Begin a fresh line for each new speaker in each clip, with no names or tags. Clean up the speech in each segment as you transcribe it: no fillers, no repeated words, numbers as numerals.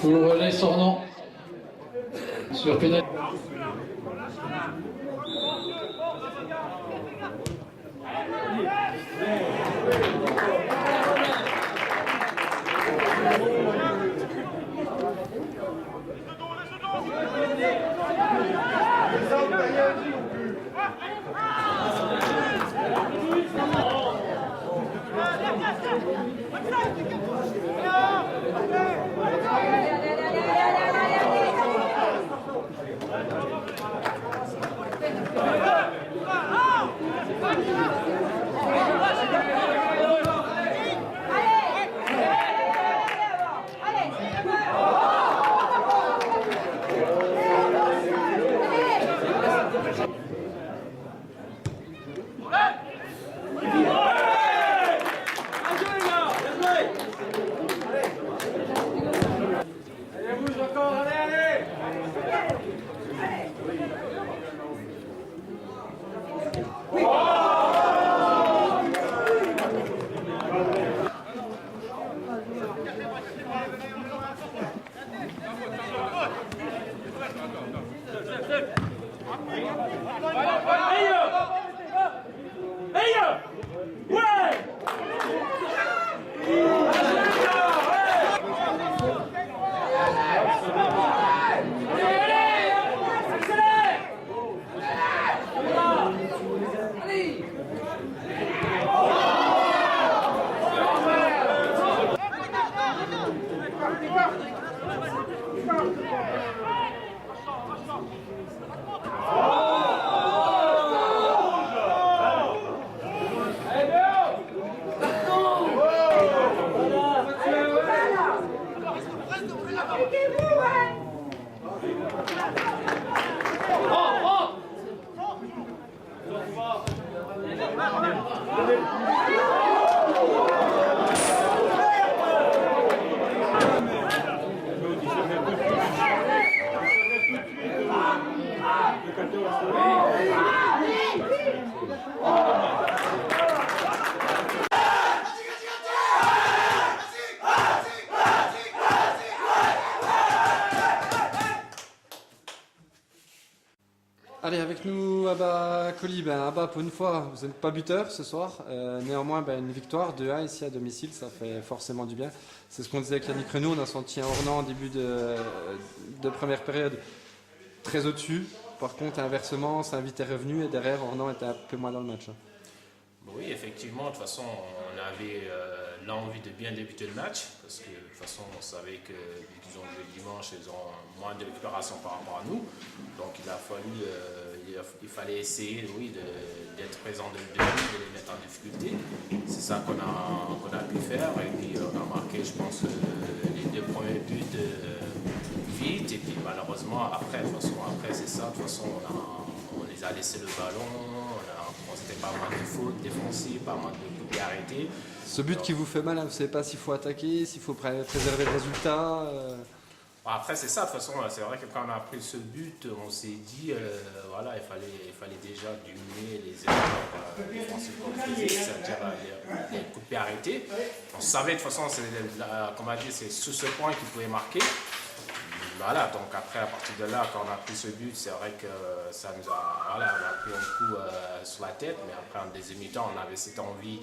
Pour les Sornans sur pénal.
Allez, avec nous Abba Colli. Abba, pour une fois, vous n'êtes pas buteur ce soir. Néanmoins, une victoire 2-1 ici à domicile, ça fait forcément du bien. C'est ce qu'on disait avec Yannick Renaud. On a senti un Ornans en début de première période très au-dessus. Par contre, inversement, Saint-Vite est revenu et derrière, Ornans était un peu moins dans le match.
Oui, effectivement, de toute façon, on avait l'envie de bien débuter le match, parce que de toute façon, on savait que vu qu'ils ont joué le dimanche, ils ont moins de récupération par rapport à nous. Donc il fallait essayer, oui, d'être présent dès le début, de les mettre en difficulté. C'est ça qu'on a pu faire, et puis on a marqué, je pense, les deux premiers buts vite, et puis malheureusement, après, c'est ça. De toute façon, on les a laissé le ballon. On s'était pas mal de fautes défensives, pas mal de coups arrêtés.
Ce but qui vous fait mal, hein, vous ne savez pas s'il faut attaquer, s'il faut préserver le résultat.
Après, c'est ça, de toute façon, c'est vrai que quand on a pris ce but, on s'est dit, voilà, il fallait déjà diminuer les erreurs défensives qu'on faisait, c'est-à-dire les coups de pied arrêtés. On savait, de toute façon, comme on a dit, c'est sous ce point qu'il pouvait marquer. Voilà, donc après, à partir de là, quand on a pris ce but, c'est vrai que ça nous a, voilà, on a pris un coup sur la tête, mais après, en deuxième mi-temps, on avait cette envie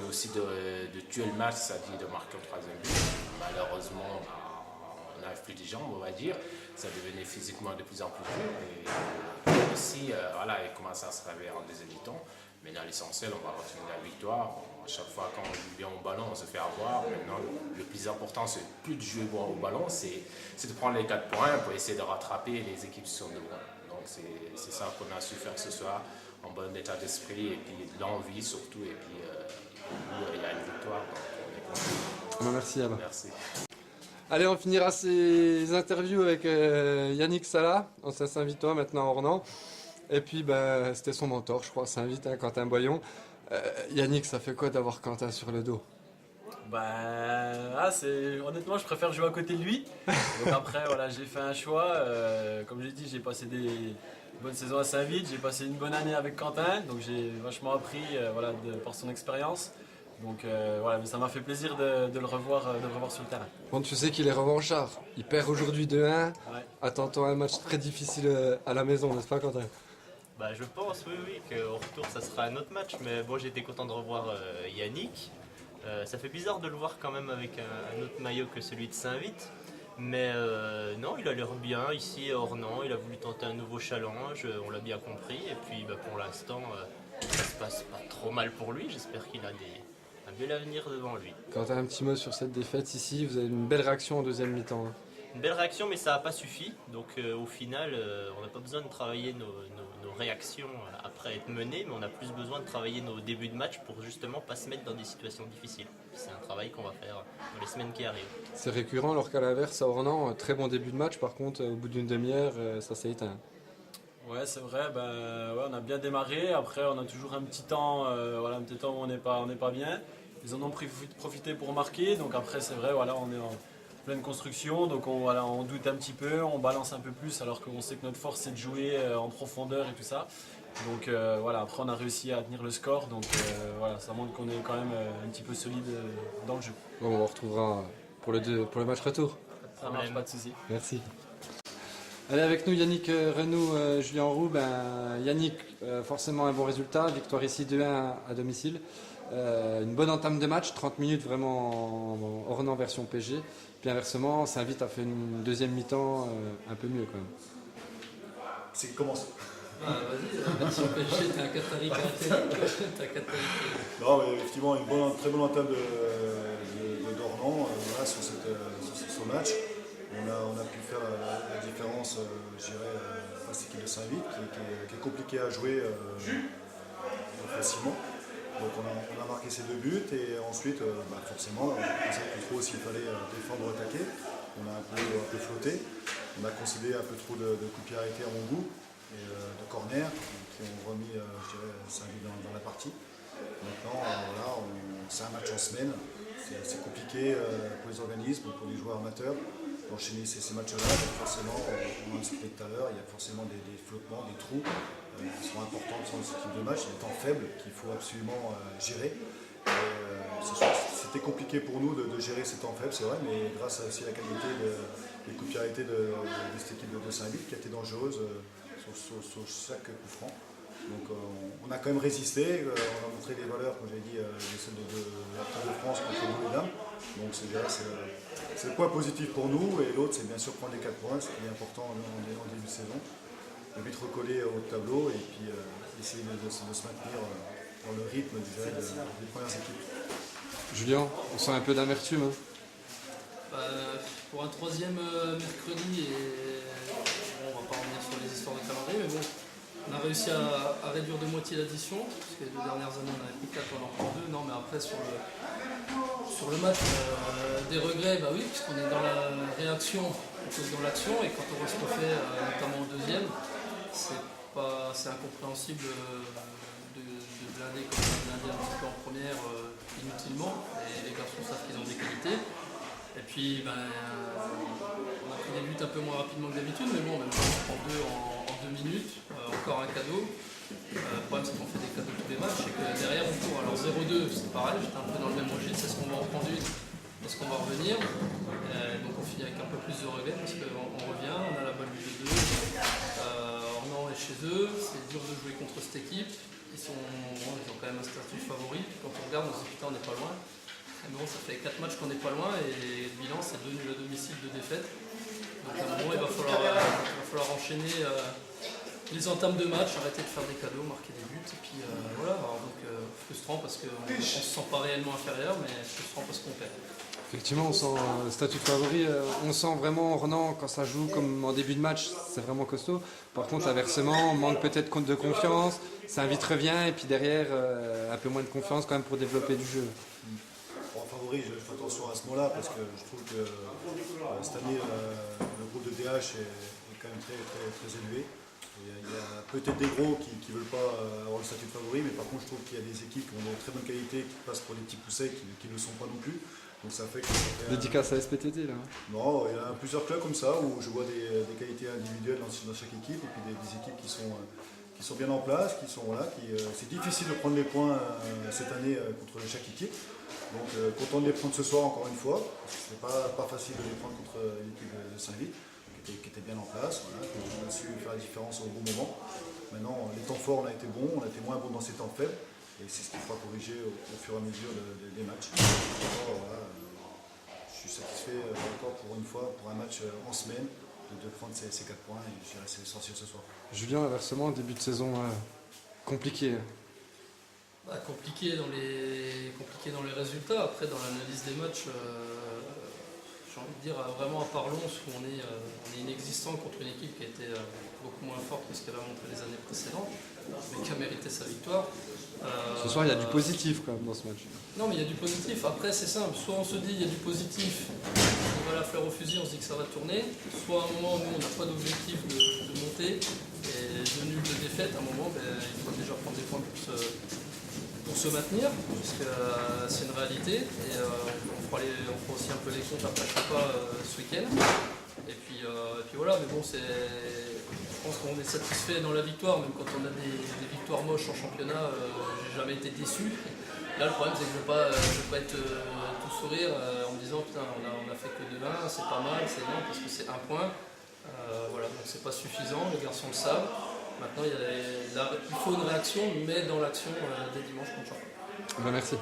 aussi de tuer le match, c'est-à-dire de marquer au troisième but. Malheureusement, on n'avait plus de jambes, on va dire. Ça devenait physiquement de plus en plus dur. Et aussi, voilà, il commençait à se réveiller en deuxième mi-temps. Maintenant, l'essentiel, on va retenir la victoire. À chaque fois, quand on joue bien au ballon, on se fait avoir. Maintenant, le plus important, c'est plus de jouer au ballon, c'est de prendre les 4 points pour essayer de rattraper les équipes qui sont devant. Donc, c'est ça qu'on a su faire ce soir, en bon état d'esprit et puis de l'envie surtout. Et puis, il y a une victoire. Donc, on est content.
Merci, Abba.
Merci.
Allez, on finira ces interviews avec Yannick Salah, ancien Saint-Vitois, maintenant Ornans. Et puis, c'était son mentor, je crois, Saint-Vite, hein, Quentin Boyon. Yannick, ça fait quoi d'avoir Quentin sur le dos?
Honnêtement, je préfère jouer à côté de lui. Donc après, voilà, j'ai fait un choix. Comme j'ai dit, j'ai passé des bonnes saisons à Saint-Vite. J'ai passé une bonne année avec Quentin. Donc j'ai vachement appris par son expérience. Donc voilà, mais ça m'a fait plaisir de le revoir sur le terrain.
Bon, tu sais qu'il est revanchard. Il perd aujourd'hui 2-1.
Ouais.
Attends-toi un match très difficile à la maison, n'est-ce pas, Quentin?
Je pense, oui, qu'au retour, ça sera un autre match. Mais bon, j'étais content de revoir Yannick. Ça fait bizarre de le voir quand même avec un autre maillot que celui de Saint-Vite. Mais non, il a l'air bien ici à Ornans. Il a voulu tenter un nouveau challenge, on l'a bien compris. Et puis pour l'instant, ça se passe pas trop mal pour lui. J'espère qu'il a un bel avenir devant lui.
Quentin, un petit mot sur cette défaite ici. Vous avez une belle réaction en deuxième mi-temps. Hein.
Une belle réaction, mais ça n'a pas suffi. Donc au final, on n'a pas besoin de travailler nos réactions après être mené, mais on a plus besoin de travailler nos débuts de match pour justement pas se mettre dans des situations difficiles. C'est un travail qu'on va faire dans les semaines qui arrivent.
C'est récurrent, alors qu'à l'inverse, à Ornans, très bon début de match. Par contre, au bout d'une demi-heure, ça s'est éteint.
Ouais, c'est vrai, on a bien démarré. Après, on a toujours un petit temps, un petit temps où on n'est pas bien. Ils en ont profité pour marquer. Donc après, c'est vrai, voilà, on est en pleine construction. Donc on doute un petit peu, on balance un peu plus, alors qu'on sait que notre force, c'est de jouer en profondeur et tout ça. Donc après, on a réussi à tenir le score. Donc ça montre qu'on est quand même un petit peu solide dans le jeu.
Bon, on vous retrouvera pour le match retour.
Ça marche, pas de souci.
Merci. Allez, avec nous Yannick Renaud, Julien Roux. Yannick, forcément un bon résultat, victoire ici 2-1 à domicile. Une bonne entame de match, 30 minutes vraiment en Ornans version PG. Puis inversement, Saint-Vite a fait une deuxième mi-temps un peu mieux quand même.
C'est comment ça?
Vas-y, version PG, t'as un Qatari
Non, mais effectivement, une très bonne entame d'Ornans sur ce match. On a pu faire la différence, je dirais, face à l'équipe de Saint-Vite, qui est compliquée à jouer facilement. Donc on a marqué ces 2 buts et ensuite, forcément, on savait plus trop s'il fallait défendre ou attaquer. On a un peu flotté. On a concédé un peu trop de coups de pied arrêtés à mon goût et de corner qui ont remis, je dirais, Saint-Vite dans la partie. Maintenant, c'est un match en semaine. C'est compliqué pour les organismes, pour les joueurs amateurs d'enchaîner ces matchs-là. Donc forcément, on en a discuté tout à l'heure, il y a forcément des flottements, des trous qui sont importants dans ce type de match, des temps faibles qu'il faut absolument gérer. C'était compliqué pour nous de gérer ces temps faibles, c'est vrai, mais grâce aussi à la qualité des coups de pied arrêtés de cette équipe de Saint-Vite qui a été dangereuse sur chaque coup franc. Donc on a quand même résisté, on a montré les valeurs, comme j'ai dit, celles de la Coupe de France contre nous les dames. Donc c'est le point positif pour nous, et l'autre c'est bien sûr prendre les 4 points, ce qui est important en début de saison. De vite recoller au tableau et puis essayer de se maintenir dans le rythme des premières équipes.
Julien, on sent un peu d'amertume. Hein.
Pour un troisième mercredi, on va pas revenir sur les histoires de calendrier, mais bon, on a réussi à réduire de moitié l'addition, parce que les 2 dernières années on avait pris 4, on en prend 2. Non, mais après sur le match, des regrets, oui, puisqu'on est dans la réaction cause dans l'action, et quand on voit ce qu'on fait, notamment au deuxième, c'est incompréhensible de blinder comme on a blindé un petit peu en première inutilement. Et les garçons savent qu'ils ont des qualités. Et puis on a pris des buts un peu moins rapidement que d'habitude, mais bon, même si on prend deux en 2 minutes, encore un cadeau. Le problème c'est qu'on fait des cadeaux tous les matchs et que derrière on court. Alors 0-2 c'est pareil, j'étais un peu dans le même registre, est-ce qu'on va en prendre une, est-ce qu'on va revenir, donc on finit avec un peu plus de regret parce qu'on revient, on a la balle de 2, on est chez eux, c'est dur de jouer contre cette équipe, ils ont quand même un statut favori, quand on regarde on se dit putain on n'est pas loin, mais bon ça fait 4 matchs qu'on n'est pas loin et le bilan c'est 2 nuls à domicile, 2 défaites, donc à un moment il va falloir enchaîner les entames de match, arrêter de faire des cadeaux, marquer des buts, et puis voilà, alors donc frustrant parce qu'on ne se sent pas réellement inférieur, mais frustrant parce qu'on perd.
Effectivement, on sent le statut de favori, on sent vraiment Renan quand ça joue comme en début de match, c'est vraiment costaud. Par contre, inversement, on manque peut-être de confiance, ça vite revient, et puis derrière, un peu moins de confiance quand même pour développer du jeu.
En favori, je fais attention à ce mot-là parce que je trouve que cette année, le groupe de DH est quand même très, très, très élevé. Il y a peut-être des gros qui ne veulent pas avoir le statut de favori, mais par contre je trouve qu'il y a des équipes qui ont de très bonne qualité, qui passent pour des petits poussets, qui ne le sont pas non plus. Donc ça fait que
Dédicace à SPTT là.
Non, il y a plusieurs clubs comme ça où je vois des qualités individuelles dans chaque équipe et puis des équipes qui sont bien en place, qui sont là. C'est difficile de prendre les points cette année contre chaque équipe. Donc content de les prendre ce soir encore une fois. C'est pas facile de les prendre contre l'équipe de Saint-Vit. Qui était bien en place, voilà, on a su faire la différence au bon moment. Maintenant, les temps forts, on a été bons, on a été moins bons dans ces temps faibles, et c'est ce qu'il faudra corriger au fur et à mesure des matchs. Alors, voilà, je suis satisfait encore pour une fois, pour un match en semaine, de prendre ces 4 points, et je dirais c'est essentiel ce soir.
Julien, inversement, début de saison compliqué.
Compliqué dans les résultats, après dans l'analyse des matchs, j'ai envie de dire vraiment à part Lons où on est inexistant contre une équipe qui a été beaucoup moins forte que ce qu'elle a montré les années précédentes, mais qui a mérité sa victoire.
Ce soir, il y a du positif quand même dans ce match.
Non, mais il y a du positif. Après, c'est simple. Soit on se dit il y a du positif, on va la fleur au fusil, on se dit que ça va tourner. Soit à un moment, nous, on n'a pas d'objectif de monter, et de nul, de défaite, à un moment, il faut déjà prendre des points pour se maintenir, parce que c'est une réalité. Et on fera aussi un peu les comptes après je sais pas ce week-end. Et puis voilà, mais bon, je pense qu'on est satisfait dans la victoire, même quand on a des victoires moches en championnat, j'ai jamais été déçu. Là, le problème, c'est que je veux pas être tout sourire en me disant putain, on a fait que 2-1, c'est pas mal, c'est non, parce que c'est un point. Voilà, donc c'est pas suffisant, les garçons le savent. Maintenant, il faut une réaction, mais dans l'action dès dimanche contre Chartres.
Merci.